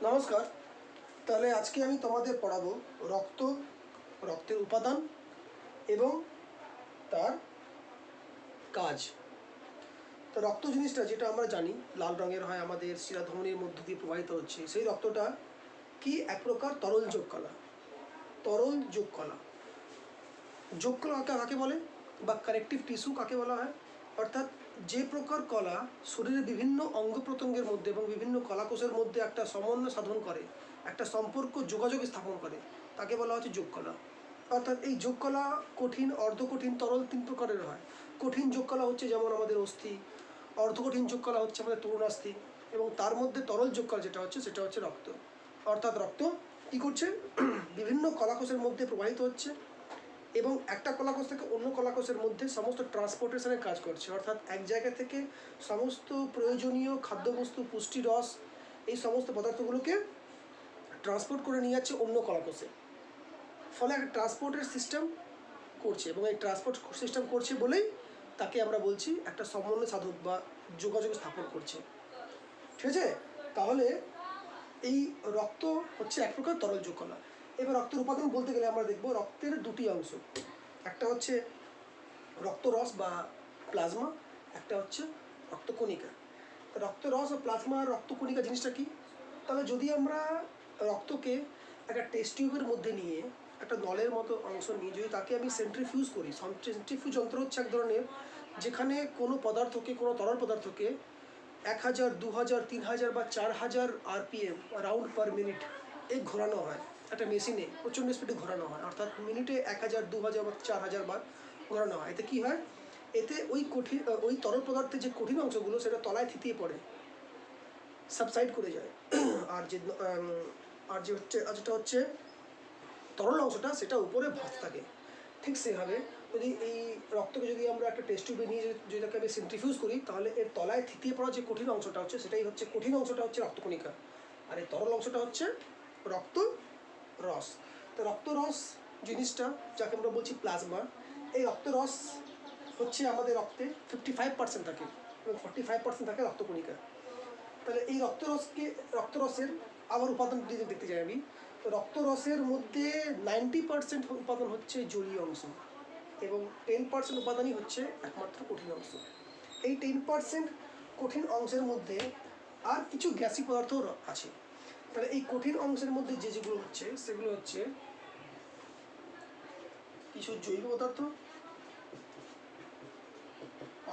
নমস্কার। তাহলে আজকে আমি তোমাদের পড়াবো রক্ত, রক্তের উপাদান এবং তার কাজ। তো রক্ত জিনিসটা যেটা আমরা জানি লাল রঙের হয়, আমাদের শিরাধমনির মধ্য দিয়ে প্রবাহিত হচ্ছে, সেই রক্তটা কি এক প্রকার তরল যোগ কলা। তরল যোগ কলা, যোগ কলা কাকে বলে বা কানেকটিভ টিস্যু কাকে বলা হয়? অর্থাৎ যে প্রকার কলা শরীরের বিভিন্ন অঙ্গ প্রত্যঙ্গের মধ্যে এবং বিভিন্ন কলাকোষের মধ্যে একটা সমন্বয় সাধন করে, একটা সম্পর্ক যোগাযোগ স্থাপন করে, তাকে বলা হচ্ছে যোগ কলা। অর্থাৎ এই যোগ কলা কঠিন, অর্ধকঠিন, তরল তিন প্রকারের হয়। কঠিন যোগ কলা হচ্ছে যেমন আমাদের অস্থি, অর্ধকঠিন যোগ কলা হচ্ছে আমাদের তরুণাস্থি, এবং তার মধ্যে তরল যোগ কলা যেটা হচ্ছে সেটা হচ্ছে রক্ত। অর্থাৎ রক্ত কী করছে? বিভিন্ন কলাকোষের মধ্যে প্রবাহিত হচ্ছে এবং একটা কলাকোষ থেকে অন্য কলাকোষের মধ্যে সমস্ত ট্রান্সপোর্টেশনের কাজ করছে। অর্থাৎ এক জায়গা থেকে সমস্ত প্রয়োজনীয় খাদ্যবস্তু, পুষ্টি রস, এই সমস্ত পদার্থগুলোকে ট্রান্সপোর্ট করে নিয়ে যাচ্ছে অন্য কলাকোষে। ফলে একটা ট্রান্সপোর্টের সিস্টেম করছে, এবং এই ট্রান্সপোর্ট সিস্টেম করছে বলেই তাকে আমরা বলছি একটা সমন্বয় সাধক বা যোগাযোগ স্থাপন করছে। ঠিক আছে? তাহলে এই রক্ত হচ্ছে এক প্রকার তরল যোগ কলা। এবার রক্তের উপাদান বলতে গেলে আমরা দেখব রক্তের দুটি অংশ, একটা হচ্ছে রক্তরস বা প্লাজমা, একটা হচ্ছে রক্তকণিকা। রক্তরস ও প্লাজমা আর রক্তকণিকা জিনিসটা কি? তাহলে যদি আমরা রক্তকে একটা টেস্ট টিউবের মধ্যে নিয়ে, একটা নলের মতো অংশ নিয়ে যদি তাকে আমি সেন্ট্রিফিউজ করি, সেন্ট্রিফিউজ যন্ত্র হচ্ছে এক ধরনের যেখানে কোনো পদার্থকে, কোনো তরল পদার্থকে 1000, 2000, 3000 বা 4000 RPM রাউন্ড পার মিনিট ঘোরানো হয় একটা মেশিনে, প্রচণ্ড স্পিডে ঘোরানো হয়। অর্থাৎ মিনিটে 1000, 2000 বা 4000 বার ঘোরানো হয়। এতে কী হয়? এতে ওই তরল পদার্থের যে কঠিন অংশগুলো সেটা তলায় থিতিয়ে পড়ে, সাবসাইড করে যায়। আর যেটা হচ্ছে তরল অংশটা সেটা উপরে ভাসতে থাকে। ঠিক সেভাবে যদি এই রক্তকে যদি আমরা একটা টেস্ট টিউবে নিয়ে যদি তাকে আমি সেন্ট্রিফিউজ করি, তাহলে এর তলায় থিতিয়ে পড়া যে কঠিন অংশটা হচ্ছে সেটাই হচ্ছে, কঠিন অংশটা হচ্ছে রক্তকণিকা, আর এই তরল অংশটা হচ্ছে রক্ত রস। তো রক্তরস জিনিসটা যাকে আমরা বলছি প্লাজমা, এই রক্তরস হচ্ছে আমাদের রক্তে 55% থাকে এবং 45% থাকে রক্তকণিকা। তাহলে এই রক্তরসের আবার উপাদান যদি দেখতে যাই আমি, তো রক্তরসের মধ্যে 90% উপাদান হচ্ছে জলীয় অংশ এবং 10% উপাদানই হচ্ছে একমাত্র কঠিন অংশ। এই 10% কঠিন অংশের মধ্যে আর কিছু গ্যাসি পদার্থ আছে। তাহলে এই কঠিন অংশের মধ্যে যেগুলো হচ্ছে সেগুলো হচ্ছে কিছু জৈব পদার্থ,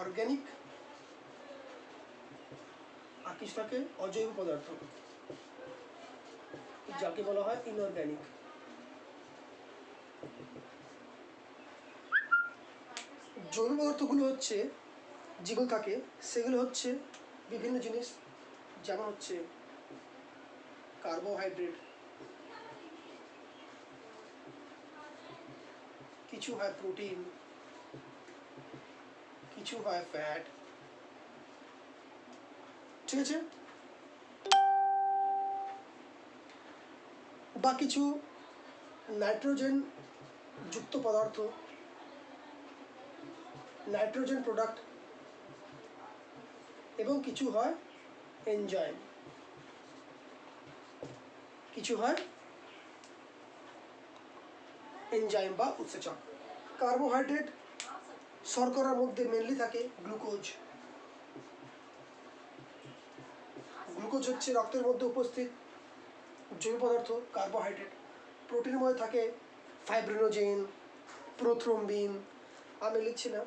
অর্গ্যানিক, আর কিছু থাকে অজৈব পদার্থ যাকে বলা হয় ইনঅর্গ্যানিক। জৈব পদার্থগুলো হচ্ছে যেগুলো থাকে সেগুলো হচ্ছে বিভিন্ন জিনিস, যেমন হচ্ছে কার্বোহাইড্রেট, কিছু হয় প্রোটিন, কিছু হয় ফ্যাট। ঠিক আছে? বা কিছু নাইট্রোজেন যুক্ত পদার্থ, নাইট্রোজেন প্রোডাক্ট, এবং কিছু হয় এনজাইম, কিছু হয় এনজাইম বা উৎসেচক। কার্বোহাইড্রেট শর্করার মধ্যে মেনলি থাকে গ্লুকোজ। গ্লুকোজ হচ্ছে রক্তের মধ্যে উপস্থিত জৈব পদার্থ, কার্বোহাইড্রেট। প্রোটিনের মধ্যে থাকে ফাইব্রিনোজেন, প্রোথ্রম্বিন, আমি লিখছি না,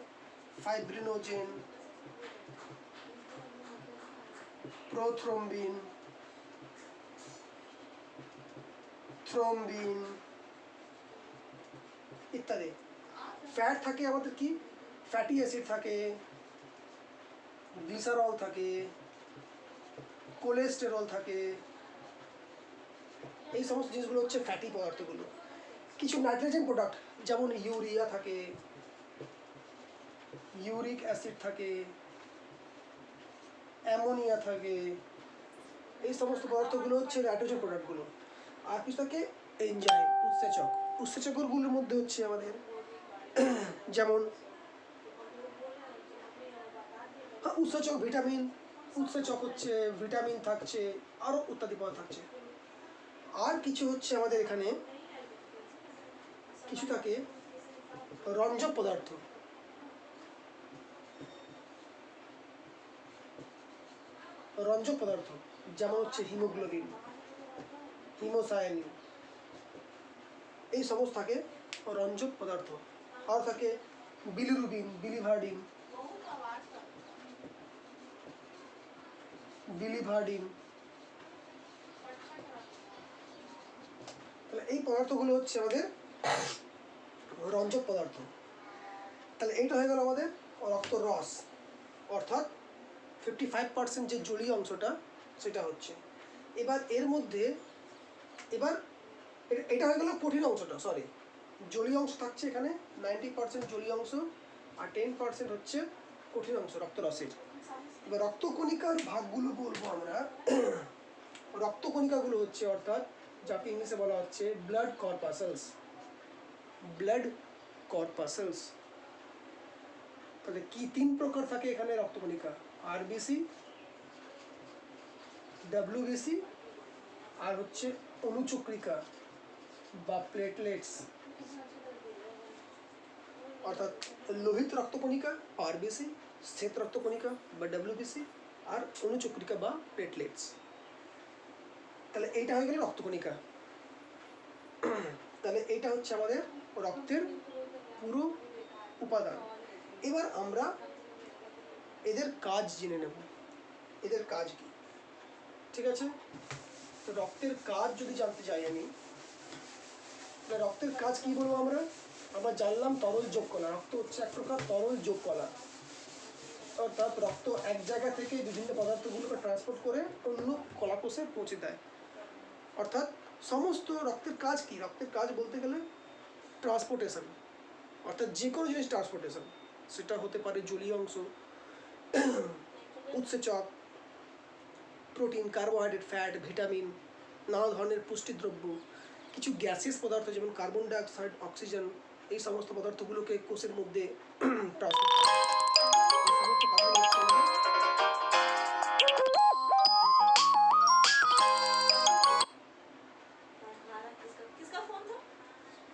ফাইব্রিনোজেন, প্রোথ্রম্বিন, থ্রম্বিন ইত্যাদি। ফ্যাট থাকে আমাদের কি, ফ্যাটি অ্যাসিড থাকে, গ্লিসারল থাকে, কোলেস্টেরল থাকে, এই সমস্ত জিনিসগুলো হচ্ছে ফ্যাটি পদার্থগুলো। কিছু নাইট্রোজেন প্রোডাক্ট যেমন ইউরিয়া থাকে, ইউরিক অ্যাসিড থাকে, অ্যামোনিয়া থাকে, এই সমস্ত পদার্থগুলো হচ্ছে নাইট্রোজেন প্রোডাক্টগুলো। আর কিছু থাকে এনজাইম, উৎসেচক। উৎসেচকগুলোর মধ্যে হচ্ছে আমাদের যেমন উৎসেচক ভিটামিন, উৎসেচক হচ্ছে ভিটামিন থাকছে, আরও ইত্যাদি পদার্থ থাকছে। আর কিছু হচ্ছে আমাদের এখানে কিছু থাকে রঞ্জক পদার্থ। রঞ্জক পদার্থ যেমন হচ্ছে হিমোগ্লোবিন, হিমোসায়ানিন, এই সমস্ত থাকে রঞ্জক পদার্থ। আর থাকে বিলিরুবিন, বিলিভার্ডিন, বিলিভার্ডিন। তাহলে এই পদার্থগুলো হচ্ছে আমাদের রঞ্জক পদার্থ। তাহলে এইটা হয়ে গেল আমাদের রক্ত রস, অর্থাৎ 55% যে জলীয় অংশটা সেটা হচ্ছে। এবার এর মধ্যে এটা হয়ে গেল কঠিন অংশটা, সরি, জলীয় অংশ থাকছে এখানে 90% জলীয় অংশ, আর 10% হচ্ছে কঠিন অংশ রক্তরসের। এবার রক্তকণিকার ভাগগুলো বলবো আমরা। রক্তকণিকাগুলো হচ্ছে, অর্থাৎ যাকে ইংলিশে বলা হচ্ছে ব্লাড কর্পাসেলস। Blood corpuscles. তাহলে কি 3 প্রকার থাকে এখানে রক্তকণিকা? আরবিসি, ডাব্লিউবিসি, আর হচ্ছে অনুচক্রিকা বা প্লেটলেটস, অর্থাৎ লোহিত রক্তকণিকা আরবিসি, শ্বেত রক্তকণিকা বা ডাব্লিউবিসি, আর অনুচক্রিকা বা প্লেটলেটস। তাহলে এইটা হয়ে গেল রক্তকণিকা। তাহলে এইটা হচ্ছে আমাদের রক্তের পুরো উপাদান। এবার আমরা এদের কাজ জেনে নেব, এদের কাজ কি। ঠিক আছে, তো রক্তের কাজ যদি জানতে চাই আমি, রক্তের কাজ কি বলবো আমরা? আমরা জানলাম তরল যোগ কলা। রক্ত হচ্ছে এক প্রকার তরল যোগ কলা, অর্থাৎ রক্ত এক জায়গা থেকে বিভিন্ন পদার্থগুলোকে ট্রান্সপোর্ট করে অন্য কলাকোষে পৌঁছে দেয়। অর্থাৎ সমস্ত রক্তের কাজ কি? রক্তের কাজ বলতে গেলে ট্রান্সপোর্টেশন, অর্থাৎ যে কোনো জিনিস ট্রান্সপোর্টেশন। সেটা হতে পারে জলীয় অংশ, উৎসেচক, প্রোটিন, কার্বোহাইড্রেট, ফ্যাট, ভিটামিন, নানা ধরনের পুষ্টিদ্রব্য, কিছু গ্যাসিয়াস পদার্থ যেমন কার্বন ডাইঅক্সাইড, অক্সিজেন, এই সমস্ত পদার্থগুলোকে কোষের মধ্যে ট্রান্সপোর্ট করে।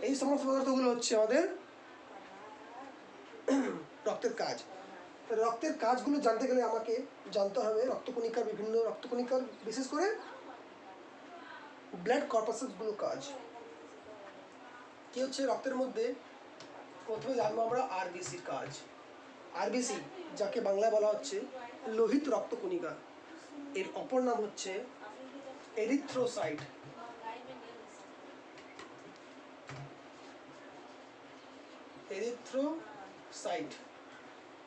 এই সমস্ত পদার্থগুলো হচ্ছে আমাদের রক্তের কাজ। রক্তের কাজগুলো জানতে গেলে আমাকে জানতে হবে রক্তকণিকার বিভিন্ন রক্তকণিকার, বিশেষ করে ব্লাড কর্পাসেসগুলো কাজ কি হচ্ছে রক্তের মধ্যে। প্রথমে জানবো আমরা আরবিসির কাজ। আরবিসি, যাকে বাংলায় বলা হচ্ছে লোহিত রক্তকণিকা, এর অপর নাম হচ্ছে এরিথ্রোসাইট। এরিথ্রোসাইট,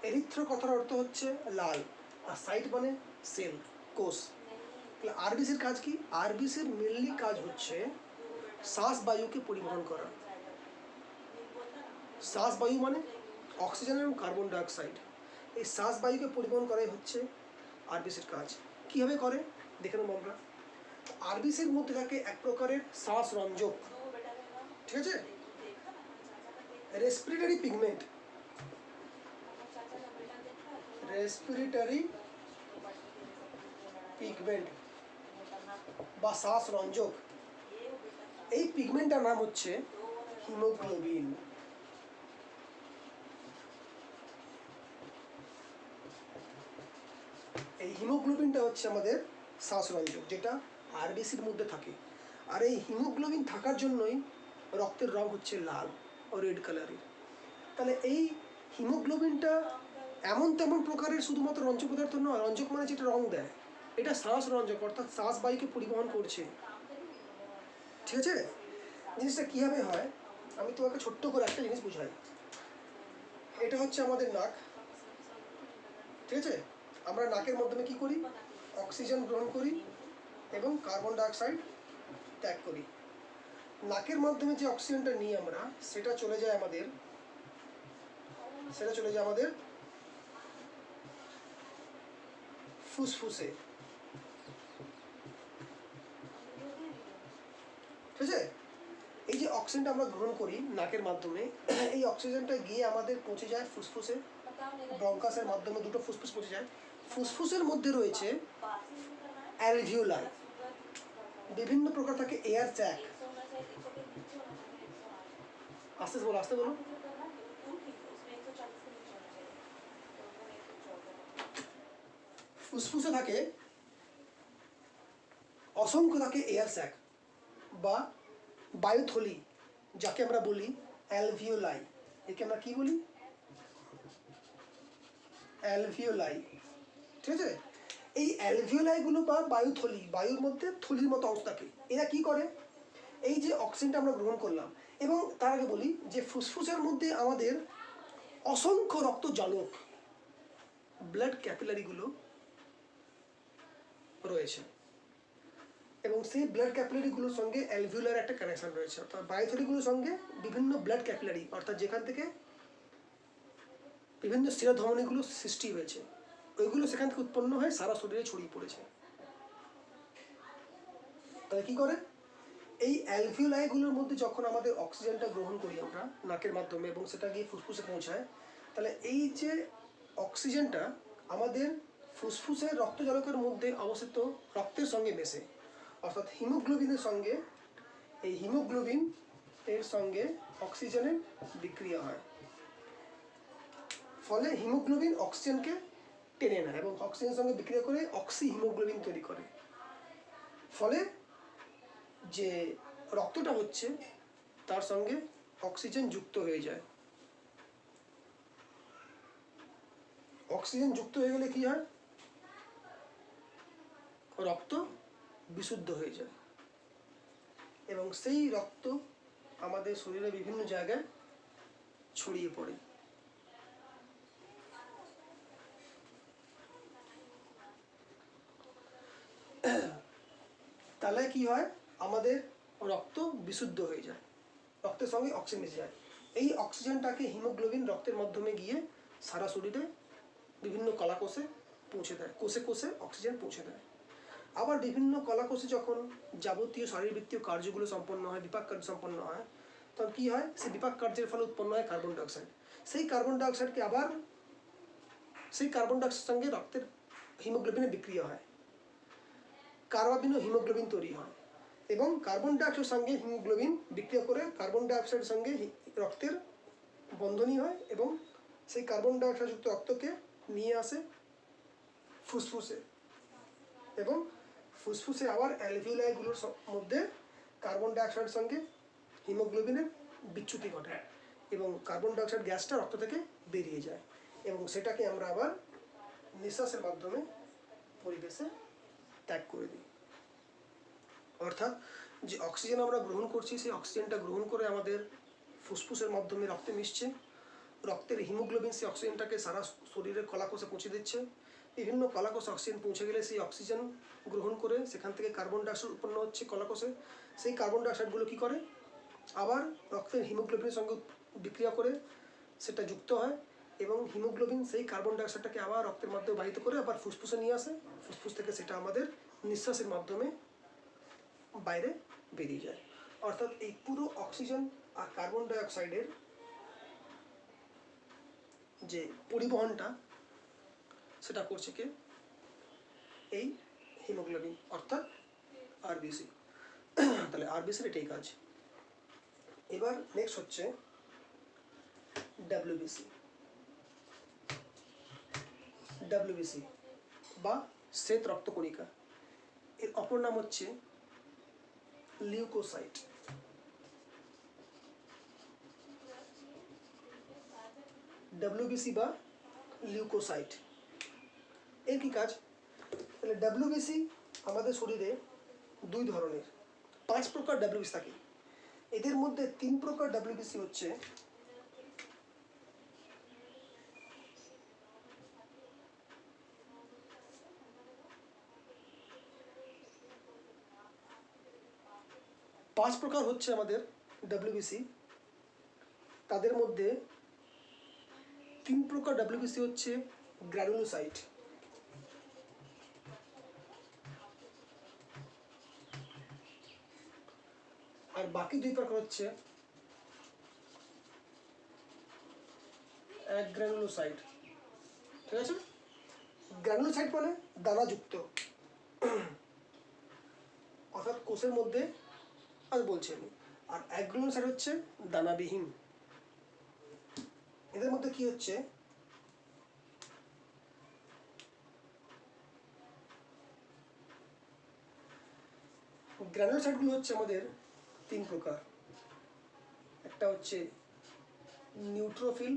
এরিথ্রো কথার অর্থ হচ্ছে লাল, আর সাইট মানে সেল, কোষ। তাহলে আরবিসির কাজ কি? আরবিসির মেনলি কাজ হচ্ছে শ্বাস বায়ুকে পরিবহন করা। শ্বাস বায়ু মানে অক্সিজেন এবং কার্বন ডাইঅক্সাইড, এই শ্বাস বায়ুকে পরিবহন করাই হচ্ছে আরবিসির কাজ। কীভাবে করে দেখে নেব আমরা। আরবিসির মধ্যে থাকে এক প্রকারের শ্বাস রঞ্জক, ঠিক আছে, রেসপিরেটরি পিগমেন্ট, রেসপিরেটরি পিগমেন্ট বা শ্বাস রঞ্জক। এই পিগমেন্টটার নাম হচ্ছে হিমোগ্লোবিন। এই হিমোগ্লোবিনটা হচ্ছে আমাদের শ্বাসরঞ্জক, যেটা আরবিসির মধ্যে থাকে। আর এই হিমোগ্লোবিন থাকার জন্যই রক্তের রং হচ্ছে লাল ও রেড কালারের। তাহলে এই হিমোগ্লোবিনটা এমন তেমন প্রকারের শুধুমাত্র রঞ্জক পদার্থ নয়। রঞ্জক মানে যেটা রং দেয়, এটা শ্বাস রঞ্জক, অর্থাৎ শ্বাস বায়ুকে পরিবহন করছে। ঠিক আছে, জিনিসটা কীভাবে হয় আমি তোমাকে ছোট্ট করে একটা জিনিস বুঝাই। এটা হচ্ছে আমাদের নাক, ঠিক আছে। আমরা নাকের মাধ্যমে কি করি? অক্সিজেন গ্রহণ করি এবং কার্বন ডাইঅক্সাইড ত্যাগ করি। নাকের মাধ্যমে যে অক্সিজেনটা নিই আমরা, সেটা চলে যায় আমাদের ফুসফুসে, ঠিক আছে। এই যে অক্সিজেনটা আমরা গ্রহণ করি নাকের মাধ্যমে, এই অক্সিজেনটা গিয়ে আমাদের পৌঁছে যায় ফুসফুসে, ব্রঙ্কাসের মাধ্যমে দুটো ফুসফুস পৌঁছে যায়। ফুসফুসের মধ্যে রয়েছে অ্যালভিওলাই, বিভিন্ন প্রকার থাকে এয়ার স্যাক। আস্তে বলো, আস্তে বলো। ফুসফুসে থাকে অসংখ্য থাকে এয়ার স্যাক বা বায়ুথলি, যাকে আমরা বলি অ্যালভিওলাই। একে আমরা কি বলি? অ্যালভিওলাই। ঠিক আছে? এই অ্যালভিওলাইগুলো বা বায়ুথলি, বায়ুর মধ্যে থলির মতো অংশ থাকে। এরা কি করে? এই যে অক্সিজেনটা আমরা গ্রহণ করলাম, এবং তার আগে বলি যে ফুসফুসের মধ্যে আমাদের অসংখ্য রক্তজালক, ব্লাড ক্যাপিলারিগুলো রয়েছে, এবং সেই ব্লাড ক্যাপিলারিগুলোর সঙ্গে অ্যালভিওলার একটা কানেকশন রয়েছে। অর্থাৎ বায়ুথলিগুলোর সঙ্গে বিভিন্ন ব্লাড ক্যাপিলারি, অর্থাৎ যেখান থেকে বিভিন্ন শিরাধমনীগুলো সৃষ্টি হয়েছে, ওইগুলো সেখান থেকে উৎপন্ন হয়ে সারা শরীরে ছড়িয়ে পড়েছে। তাহলে কী করে? এই অ্যালভিওলাইগুলোর মধ্যে যখন আমাদের অক্সিজেনটা গ্রহণ করি আমরা নাকের মাধ্যমে, এবং সেটা গিয়ে ফুসফুসে পৌঁছায়, তাহলে এই যে অক্সিজেনটা আমাদের ফুসফুসের রক্তজালকের মধ্যে অবস্থিত রক্তের সঙ্গে মেশে, অর্থাৎ হিমোগ্লোবিনের সঙ্গে, এই হিমোগ্লোবিন এর সঙ্গে অক্সিজেনের বিক্রিয়া হয়। ফলে হিমোগ্লোবিন অক্সিজেনকে টেনে নেয় এবং অক্সিজেনের সঙ্গে বিক্রিয়া করে অক্সি হিমোগ্লোবিন তৈরি করে। ফলে যে রক্তটা হচ্ছে তার সঙ্গে অক্সিজেন যুক্ত হয়ে যায়। অক্সিজেন যুক্ত হয়ে গেলে কি হয়? রক্ত বিশুদ্ধ হয়ে যায়, এবং সেই রক্ত আমাদের শরীরে বিভিন্ন জায়গায় ছড়িয়ে পড়ে। তাহলে কি হয়? আমাদের রক্ত বিশুদ্ধ হয়ে যায়, রক্তের সঙ্গে অক্সিজেন মিশে যায়। এই অক্সিজেনটাকে হিমোগ্লোবিন রক্তের মাধ্যমে গিয়ে সারা শরীরে বিভিন্ন কলাকোষে পৌঁছে দেয়, কোষে কোষে অক্সিজেন পৌঁছে দেয়। আবার বিভিন্ন কলাকোষে যখন যাবতীয় শারীরবৃত্তীয় কার্যগুলো সম্পন্ন হয়, বিপাক কার্য সম্পন্ন হয়, তখন কী হয়? সেই বিপাক কার্যের ফলে উৎপন্ন হয় কার্বন ডাইঅক্সাইড। সেই কার্বন ডাইঅক্সাইডকে আবার সেই কার্বন ডাইঅক্সাইডের সঙ্গে রক্তের হিমোগ্লোবিনে বিক্রিয়া হয়, কার্বাবিনো হিমোগ্লোবিন তৈরি হয়, এবং কার্বন ডাইঅক্সাইডের সঙ্গে হিমোগ্লোবিন বিক্রিয়া করে কার্বন ডাইঅক্সাইডের সঙ্গে রক্তের বন্ধনী হয়, এবং সেই কার্বন ডাইঅক্সাইডযুক্ত রক্তকে নিয়ে আসে ফুসফুসে, এবং ফুসফুসে আবার অ্যালভিওলাইগুলোর মধ্যে কার্বন ডাইঅক্সাইডের সঙ্গে হিমোগ্লোবিনের বিচ্যুতি ঘটে, এবং কার্বন ডাইঅক্সাইড গ্যাসটা রক্ত থেকে বেরিয়ে যায়, এবং সেটাকে আমরা আবার নিঃশ্বাসের মাধ্যমে পরিবেশে ত্যাগ করে দিই। অর্থাৎ যে অক্সিজেন আমরা গ্রহণ করছি, সেই অক্সিজেনটা গ্রহণ করে আমাদের ফুসফুসের মাধ্যমে রক্তে মিশছে, রক্তের হিমোগ্লোবিন সেই অক্সিজেনটাকে সারা শরীরের কলাকোষে পৌঁছে দিচ্ছে। বিভিন্ন কলাকোষে অক্সিজেন পৌঁছে গেলে সেই অক্সিজেন গ্রহণ করে সেখান থেকে কার্বন ডাইঅক্সাইড উৎপন্ন হচ্ছে কলাকোষে। সেই কার্বন ডাইঅক্সাইডগুলো কী করে? আবার রক্তের হিমোগ্লোবিনের সঙ্গে বিক্রিয়া করে সেটা যুক্ত হয়, এবং হিমোগ্লোবিন সেই কার্বন ডাইঅক্সাইডটাকে আবার রক্তের মাধ্যমে বাহিত করে আবার ফুসফুসে নিয়ে আসে। ফুসফুস থেকে সেটা আমাদের নিঃশ্বাসের মাধ্যমে বাইরে বেরিয়ে যায়। অর্থাৎ এই পুরো অক্সিজেন আর কার্বন ডাইঅক্সাইডের যে পরিবহনটা, সেটা করছে কে? এই হিমোগ্লোবিন, অর্থাৎ আরবিসি। তাহলে আরবিসির এটাই কাজ। এবার নেক্সট হচ্ছে ডাব্লিউবিসি। ডাব্লিউবিসি বা শ্বেত রক্তকণিকা, এর অপর নাম হচ্ছে লিউকোসাইট। ডাব্লিউবিসি বা লিউকোসাইট, এর কি কাজ? তাহলে ডাব্লিউবিসি আমাদের শরীরে দুই ধরনের, 5 প্রকার ডাব্লিউবিসি থাকে। এদের মধ্যে 3 প্রকার ডাব্লিউবিসি হচ্ছে আমাদের ডাব্লিউবিসি। তাদের মধ্যে 3 প্রকার ডাব্লিউবিসি হচ্ছে গ্র্যানুলোসাইট, আর বাকি 2 প্রকার হচ্ছে অ্যাগ্রানুলোসাইট। ঠিক আছে? গ্র্যানুলোসাইট মানে দানাযুক্ত, অর্থাৎ কোষের মধ্যে, আর বলছি আমি। আর অ্যাগ্রানুলোসাইট হচ্ছে দানাবিহীন। এদের মধ্যে কি হচ্ছে, গ্র্যানুলোসাইটগুলো হচ্ছে আমাদের 3 প্রকার। একটা হচ্ছে নিউট্রোফিল,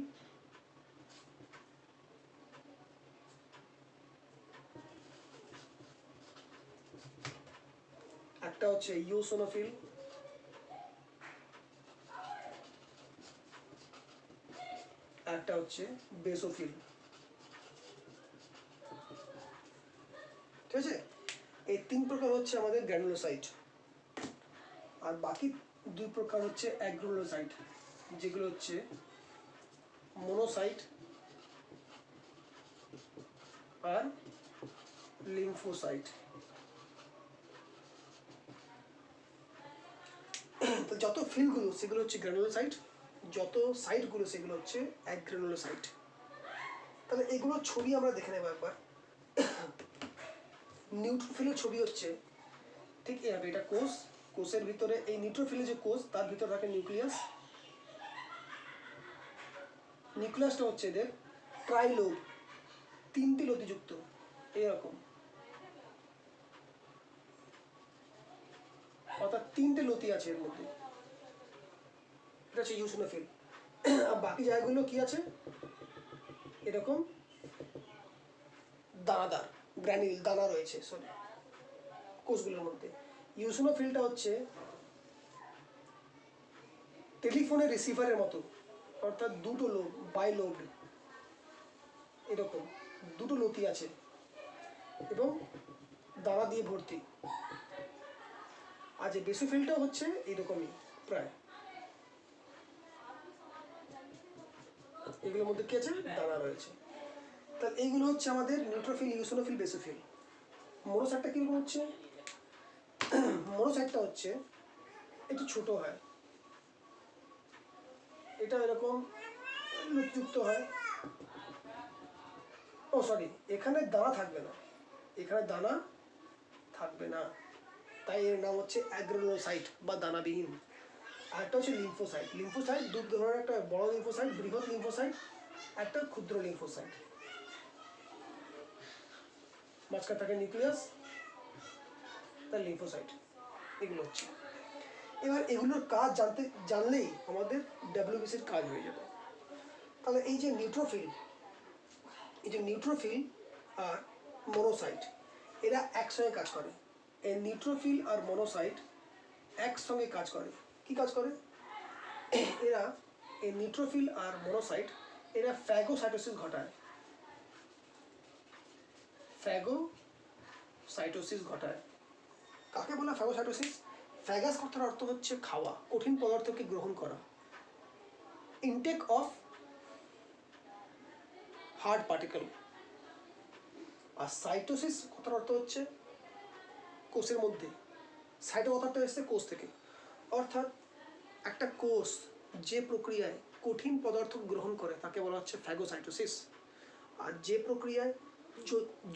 একটা হচ্ছে ইওসিনোফিল, একটা হচ্ছে বেসোফিল। ঠিক আছে, এই 3 প্রকার হচ্ছে আমাদের গ্র্যানুলোসাইট। আর বাকি 2 প্রকার হচ্ছে অ্যাগ্রানুলোসাইট, যেগুলো হচ্ছে মোনোসাইট আর লিম্ফোসাইট। তো যত ফিলগুলো সেগুলো হচ্ছে গ্র্যানুলোসাইট, যত সাইটগুলো সেগুলো হচ্ছে অ্যাগ্রানুলোসাইট। তাহলে এগুলোর ছবি আমরা দেখে নেব একবার। নিউট্রোফিলের ছবি হচ্ছে ঠিক এইভাবে, এটা কোষ, কোষের ভিতরে এই নিউট্রোফিলের যে কোষ তার ভিতরে থাকে নিউক্লিয়াস। নিউক্লিয়াসটা হচ্ছে এদের ট্রাইলোব, 3টি লতিযুক্ত, এরকম, অর্থাৎ 3টে লতি আছে এর মধ্যে। এটা হচ্ছে ইওসিনোফিল। আর বাকি জায়গাগুলো কি আছে, এরকম দানাদার গ্র্যানিল দানা রয়েছে সরি কোষগুলোর মধ্যে। ইওসিনোফিলটা হচ্ছে টেলিফোনের রিসিভারের মতো, অর্থাৎ 2টো লোব, বাইলোব, এরকম 2টো লতি আছে এবং দানা দিয়ে ভর্তি। আর যে বেসোফিলটাও হচ্ছে এরকমই প্রায়, এগুলোর মধ্যে কি আছে, দানা রয়েছে। তাহলে এইগুলো হচ্ছে আমাদের নিউট্রোফিল, ইওসিনোফিল, বেসোফিল। মোনোসাইটটা কীরকম হচ্ছে, মোনোসাইটটা হচ্ছে একটু ছোট হয়, এটা এরকম লুপযুক্ত হয়। ও সরি, এখানে দানা থাকবে না, এখানে দানা থাকবে না, তাই এর নাম হচ্ছে অ্যাগ্রানুলোসাইট বা দানাবিহীন। আর একটা হচ্ছে লিম্ফোসাইট। লিম্ফোসাইট 2 ধরনের, একটা বড় লিম্ফোসাইট, বৃহৎ লিম্ফোসাইট, একটা ক্ষুদ্র লিম্ফোসাইট। মাঝখানে থাকে নিউক্লিয়াস, তার লিম্ফোসাইট। এগুলো হচ্ছে, এবার এগুলোর কাজ জানলেই আমাদের ডব্লিউবিসির কাজ হয়ে যাবে। তাহলে এই যে নিউট্রোফিল, আর মোনোসাইট এরা একসঙ্গে কাজ করে। এই নিউট্রোফিল আর মোনোসাইট একসঙ্গে কাজ করে। কি কাজ করে এরা, এই নিউট্রোফিল আর মোনোসাইট এরা ফ্যাগোসাইটোসিস ঘটায়। ফ্যাগোসাইটোসিস ঘটায়। কাকে বলা ফ্যাগোসাইটোসিস? ফ্যাগাস কথার অর্থ হচ্ছে খাওয়া, কঠিন পদার্থকে গ্রহণ করা, ইনটেক অফ হার্ড পার্টিকেল। আর সাইটোসিস কথার অর্থ হচ্ছে কোষের মধ্যে, সাইটো কথাটা এসছে কোষ থেকে, অর্থাৎ একটা কোষ যে প্রক্রিয়ায় কঠিন পদার্থ গ্রহণ করে তাকে বলা হচ্ছে ফ্যাগোসাইটোসিস। আর যে প্রক্রিয়ায়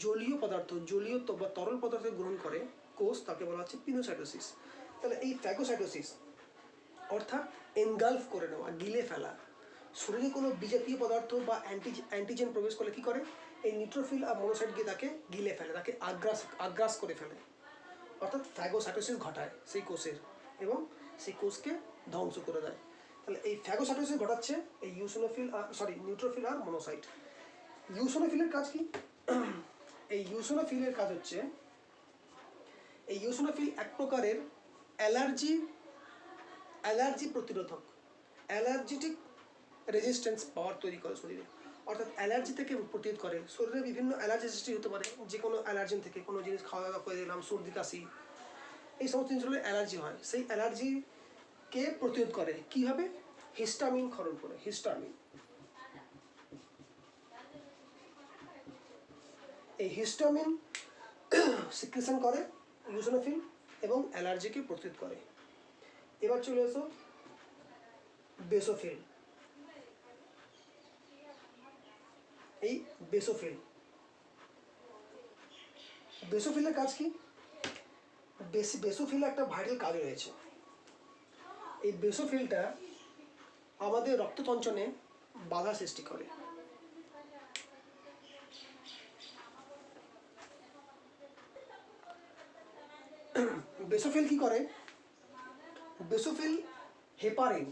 জলীয় পদার্থ, জলীয় বা তরল পদার্থ গ্রহণ করে কোষ, তাকে বলা হচ্ছে পিনোসাইটোসিস। তাহলে এই ফ্যাগোসাইটোসিস অর্থাৎ এনগালফ করে নেওয়া, গিলে ফেলা, শরীরে কোনো বিজাতীয় পদার্থ বা অ্যান্টিজেন প্রবেশ করলে কী করে, এই নিউট্রোফিল আর মোনোসাইট গিয়ে তাকে গিলে ফেলে, তাকে আগ্রাস করে ফেলে, অর্থাৎ ফ্যাগোসাইটোসিস ঘটায় সেই কোষের এবং সেই কোষকে ধ্বংস করে দেয়। তাহলে এই ফ্যাগোসাইটোসিস ঘটাচ্ছে এই নিউট্রোফিল আর মোনোসাইট। ইওসিনোফিলের কাজ কি? এই ইওসিনোফিলের কাজ হচ্ছে, এই ইওসিনোফিল এক প্রকারের অ্যালার্জি প্রতিরোধক, অ্যালার্জিটিক রেজিস্ট্যান্স পাওয়ার তৈরি করে শরীরে, অর্থাৎ অ্যালার্জি থেকে প্রতিরোধ করে। শরীরে বিভিন্ন অ্যালার্জি সৃষ্টি হতে পারে, যে কোনো অ্যালার্জেন থেকে, কোনো জিনিস খাওয়া দাওয়া করে দিলাম, সর্দি কাশি, এই সমস্ত জিনিসগুলো অ্যালার্জি হয়। সেই অ্যালার্জিকে প্রতিরোধ করে কীভাবে? হিস্টামিন ক্ষরণ করে। হিস্টামিন, এই হিস্টামিন সিক্রেশন করে ইওসিনোফিল এবং অ্যালার্জিকে প্রতিরোধ করে। এবার চলে এসো বেসোফিল। এই বেসোফিলের কাজ কি? বেসোফিল একটা ভাইটাল কাজ রয়েছে। এই বেসোফিলটা আমাদের রক্ততঞ্চনে বাধা সৃষ্টি করে। বেসোফিল কি করে? বেসোফিল হেপারিন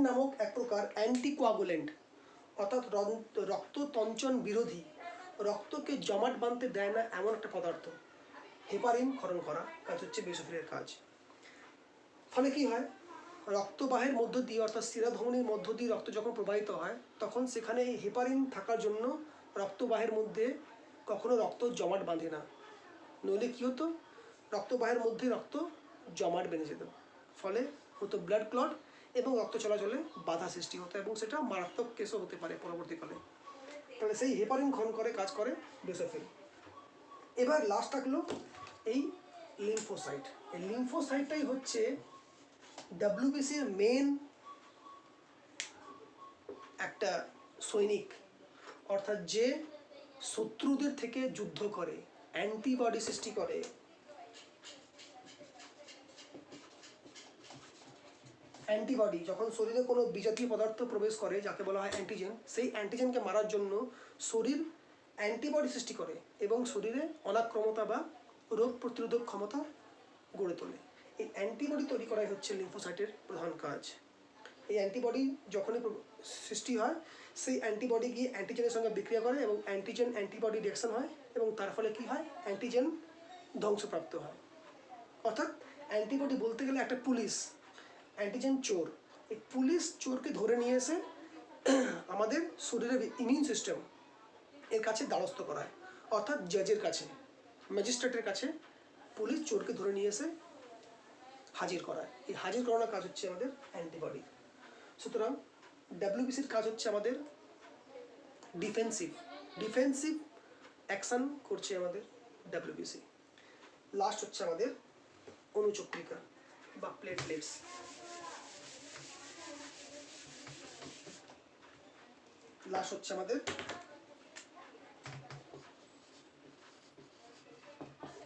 নামক এক প্রকার অ্যান্টিকোয়াগুলেন্ট, অর্থাৎ রক্ততঞ্চন বিরোধী, রক্তকে জমাট বাঁধতে দেয় না এমন একটা পদার্থ হেপারিন ক্ষরণ করা কাজ হচ্ছে বেসোফিলের কাজ। ফলে কি হয়, রক্তবাহের মধ্য দিয়ে অর্থাৎ শিরাধমনির মধ্য দিয়ে রক্ত যখন প্রবাহিত হয় তখন সেখানে এই হেপারিন থাকার জন্য রক্তবাহের মধ্যে কখনো রক্ত জমাট বাঁধে না। নইলে কী হতো, রক্তবাহের মধ্যে রক্ত জমাট বেঁধে যেত, ফলে হতো ব্লাড ক্লট এবং রক্ত চলাচলে বাধা সৃষ্টি হতো এবং সেটা মারাত্মক কেসও হতে পারে পরবর্তীকালে। তাহলে সেই হেপারিন ক্ষরণ করে কাজ করে বেসোফিল। এবার লাস্ট থাকলো এই লিম্ফোসাইট। এই লিম্ফোসাইটটাই হচ্ছে ডাব্লিউবিসির মেন একটা সৈনিক, অর্থাৎ যে শত্রুদের থেকে যুদ্ধ করে, অ্যান্টিবডি সৃষ্টি করে। অ্যান্টিবডি যখন শরীরে কোনো বিজাতীয় পদার্থ প্রবেশ করে যাকে বলা হয় অ্যান্টিজেন, সেই অ্যান্টিজেনকে মারার জন্য শরীর অ্যান্টিবডি সৃষ্টি করে এবং শরীরে অনাক্রমতা বা রোগ প্রতিরোধক ক্ষমতা গড়ে তোলে। এই অ্যান্টিবডি তৈরি করাই হচ্ছে লিম্ফোসাইটের প্রধান কাজ। এই অ্যান্টিবডি যখনই সৃষ্টি হয় সেই অ্যান্টিবডি গিয়ে অ্যান্টিজেনের সঙ্গে বিক্রিয়া করে এবং অ্যান্টিজেন অ্যান্টিবডি রিঅ্যাকশন হয় এবং তার ফলে কী হয়, অ্যান্টিজেন ধ্বংসপ্রাপ্ত হয়। অর্থাৎ অ্যান্টিবডি বলতে গেলে একটা পুলিশ, অ্যান্টিজেন চোর। এই পুলিশ চোরকে ধরে নিয়ে এসে আমাদের শরীরের ইমিউন সিস্টেম এর কাছে দ্বারস্থ করায়, অর্থাৎ জাজের কাছে, ম্যাজিস্ট্রেটের কাছে পুলিশ চোরকে ধরে নিয়ে এসে হাজির করায়। এই হাজির করানোর কাজ হচ্ছে আমাদের অ্যান্টিবডি। সুতরাং ডাব্লিউবিসির কাজ হচ্ছে আমাদের ডিফেন্সিভ অ্যাকশন করছে আমাদের ডাব্লিউবিসি। লাস্ট হচ্ছে আমাদের অনুচক্রিকা বা প্লেটলেটস। লাস্ট হচ্ছে আমাদের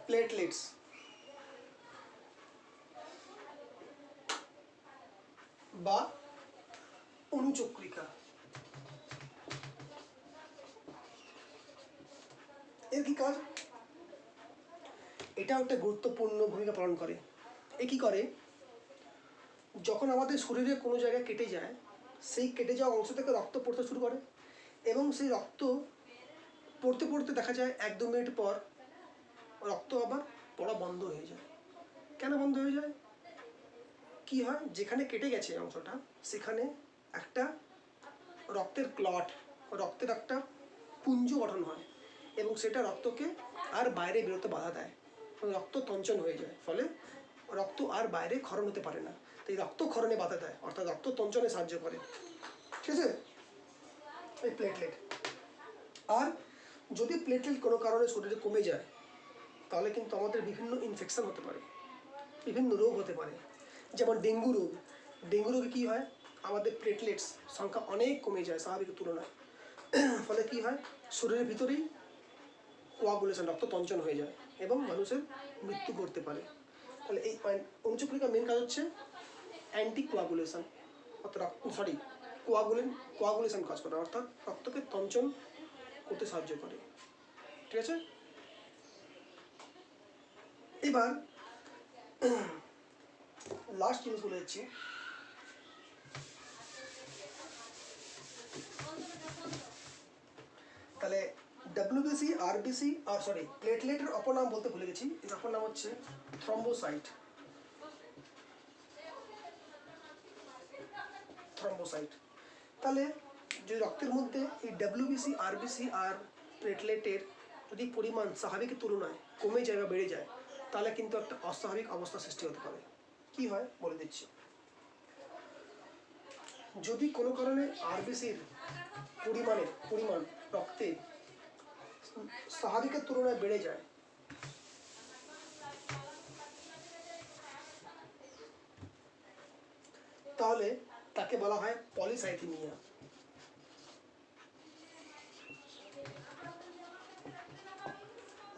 প্লেটলেটস। বা অনুচক্রিকা। এর কি কাজ? এটাও একটা গুরুত্বপূর্ণ ভূমিকা পালন করে। এ কী করে, যখন আমাদের শরীরে কোনো জায়গায় কেটে যায় সেই কেটে যাওয়া অংশ থেকে রক্ত পড়তে শুরু করে এবং সেই রক্ত পড়তে পড়তে দেখা যায় 1-2 মিনিট পর রক্ত আবার পড়া বন্ধ হয়ে যায়। কেন বন্ধ হয়ে যায়? কি হয়, যেখানে কেটে গেছে অংশটা সেখানে একটা রক্তের ক্লট, রক্তের একটা পুঞ্জ গঠন হয় এবং সেটা রক্তকে আর বাইরে বেরোতে বাধা দেয়, রক্ত তঞ্চন হয়ে যায়, ফলে রক্ত আর বাইরে ক্ষরণ হতে পারে না। তো এই রক্ত ক্ষরণে বাধা দেয়, অর্থাৎ রক্ত তঞ্চনে সাহায্য করে। ঠিক আছে, এই প্লেটলেট। আর যদি প্লেটলেট কোনো কারণে শরীরে কমে যায় তাহলে কিন্তু আমাদের বিভিন্ন ইনফেকশন হতে পারে, বিভিন্ন রোগ হতে পারে, যেমন ডেঙ্গু রোগ। ডেঙ্গু রোগে কী হয়, আমাদের প্লেটলেটস সংখ্যা অনেক কমে যায় স্বাভাবিকের তুলনায়, ফলে কী হয়, শরীরের ভিতরেই কোয়াগুলেশন, রক্ত তঞ্চন হয়ে যায় এবং মানুষের মৃত্যু ঘটতে পারে। তাহলে এই অনুচক্রিকার মেন কাজ হচ্ছে অ্যান্টি কোয়াগুলেশন, অর্থাৎ কোয়াগুলেশন কাজ করে, অর্থাৎ রক্তকে তঞ্চন করতে সাহায্য করে। ঠিক আছে, এবার লাস্ট জিনিসগুলো হচ্ছে তাহলে ডাব্লিউবিসি, আরবিসি আর প্লেটলেটের অপর নাম বলতে ভুলে গেছি, এর অপর নাম হচ্ছে থ্রম্বোসাইট। তাহলে যদি রক্তের মধ্যে এই ডাব্লিউবিসি, আরবিসি আর প্লেটলেটের যদি পরিমাণ স্বাভাবিকের তুলনায় কমে যায় বা বেড়ে যায় তাহলে কিন্তু একটা অস্বাভাবিক অবস্থা সৃষ্টি হতে পারে। কি হয় বলে দিচ্ছি। যদি কোনো কারণে আরবিসির পরিমাণ রক্তে স্বাভাবিকের তুলনায় বেড়ে যায় তাহলে তাকে বলা হয় পলিসাইথেমিয়া।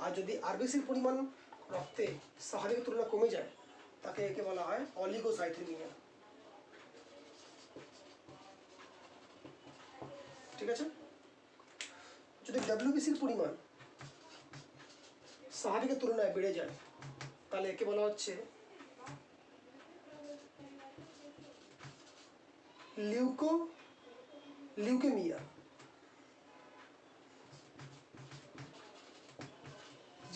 আর যদি আরবিসির পরিমাণ রক্তে স্বাভাবিক তুলনায় কমে যায় তাকে একে বলা হয় অলিগোসাইথেমিয়া। ঠিক আছে, যদি ডাব্লিউবিসির পরিমাণ স্বাভাবিকের তুলনায় বেড়ে যায় তাহলে একে বলা হচ্ছে লিউকেমিয়া,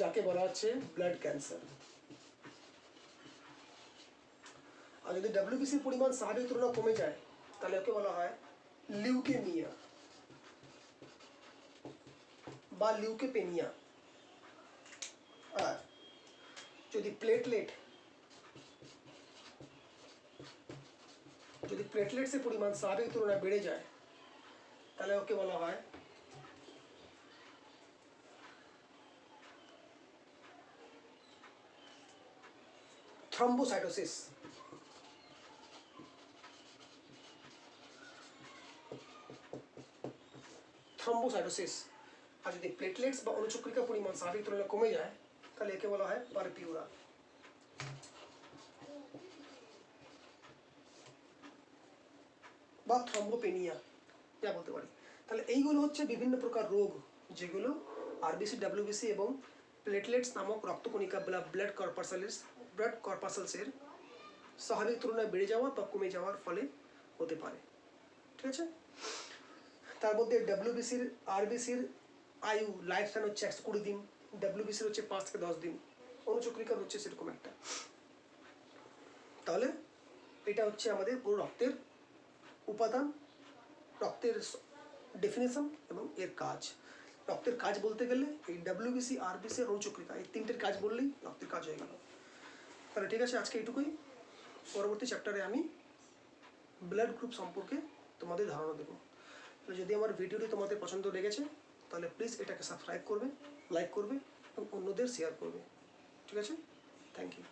যাকে বলা হচ্ছে ব্লাড ক্যান্সার। আর যদি ডাব্লিউবিসির পরিমাণ স্বাভাবিক তুলনায় কমে যায় তাহলে ওকে বলা হয় লিউকেমিয়া বা লিউকেপেনিয়া। আর যদি প্লেটলেটসের পরিমাণ স্বাভাবিক তুলনায় বেড়ে যায় তাহলে ওকে বলা হয় থ্রম্বোসাইটোসিস। আর যদি প্লেটলেটস বা অনুচক্রিকা পরিমাণ স্বাভাবিক তুলনায় কমে যায় তাহলে একে বলা হয় পারপিউরা। বা থ্রম্বোপেনিয়া যা বলতে পারি। তাহলে এইগুলো হচ্ছে বিভিন্ন প্রকার রোগ যেগুলো আরবিসি, ডাব্লিউবিসি এবং প্লেটলেটস নামক রক্তকণিকা ব্লাড কর্পাসালসের স্বাভাবিক তুলনায় বেড়ে যাওয়া বা কমে যাওয়ার ফলে হতে পারে। ঠিক আছে, তার মধ্যে ডাব্লিউবিসির আরবিসির আয়ু লাইফ স্প্যান হচ্ছে 120 দিন, ডাব্লিউবিসির হচ্ছে 5 থেকে 10 দিন, অনুচক্রিকার হচ্ছে সেরকম একটা। তাহলে এটা হচ্ছে আমাদের পুরো রক্তের উপাদান, রক্তের ডেফিনেশন এবং এর কাজ। রক্তের কাজ বলতে গেলে এই ডাব্লিউবিসি, আরবিসি আর অনুচক্রিকা এই তিনটের কাজ বললেই রক্তের কাজ হয়ে গেল। তাহলে ঠিক আছে, আজকে এইটুকুই। পরবর্তী চ্যাপ্টারে আমি ব্লাড গ্রুপ সম্পর্কে তোমাদের ধারণা দেবো। যদি আমার ভিডিওটি তোমাদের পছন্দ লেগেছে তাহলে প্লিজ এটাকে সাবস্ক্রাইব করবে, লাইক করবে এবং অন্যদের শেয়ার করবে। ঠিক আছে, থ্যাংক ইউ।